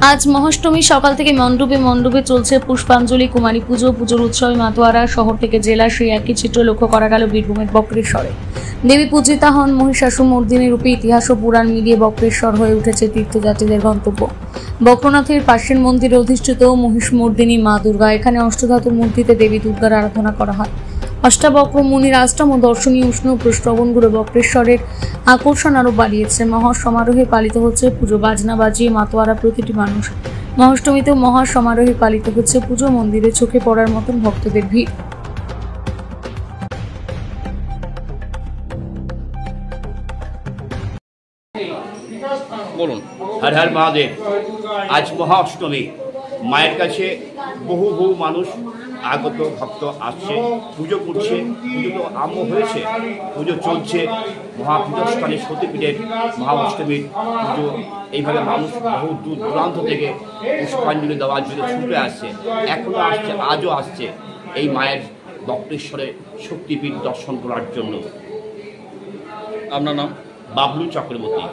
আজ মহাষ্টমী সকাল থেকে মণ্ডপে মণ্ডপে চলছে পুষ্পাঞ্জলি, কুমারী পুজো। পুজোর উৎসবে মাতোয়ারা শহর থেকে জেলা সেই একই চিত্র লক্ষ্য করা গেল বীরভূমের বক্রেশ্বরে। দেবী পূজিতা হন মহিষাসুরমর্দিনী রূপে। ইতিহাস ও পুরাণ মিলিয়ে বক্রেশ্বর হয়ে উঠেছে তীর্থযাত্রীদের গন্তব্য। বক্রনাথের পাশের মন্দিরে অধিষ্ঠিত মহিষমর্দিনী মা দুর্গা। এখানে অষ্টধাতুর মূর্তিতে দেবী দুর্গার আরাধনা করা হয়। অষ্টাবক্র মুনির আশ্রম ও দর্শনীয় উষ্ণ প্রশ্রবণগুলো বক্রেশ্বরের আকর্ষণ আরও বাড়িয়েছে। মহাসমারোহে পালিত হচ্ছে পুজো, বাজনা বাজিয়ে মাতোয়ারা প্রতিটি মানুষ। মহাষ্টমীতেও মহাসমারোহে পালিত হচ্ছে পুজো। মন্দিরে চোখে পড়ার মতন ভক্তদের ভিড়। বলুন। হর হর মহাদেব। আজ মহাষ্টমী, মায়ের কাছে বহু মানুষ আগত ভক্ত আসছে, পুজো করছে। পুজো তো আরম্ভ হয়েছে, পুজো চলছে। মহাপীঠস্থানে সতীপীঠের মহাষ্টমীর পুজো। এইভাবে মানুষ বহু দূর দূরান্ত থেকে পুষ্পাঞ্জলি দেওয়ার জন্য ছুটে আসছে, এখনও আসছে, আজও আসছে এই মায়ের বক্রেশ্বরে শক্তিপীঠ দর্শন করার জন্য। আপনার নাম? বাবলু চক্রবর্তী।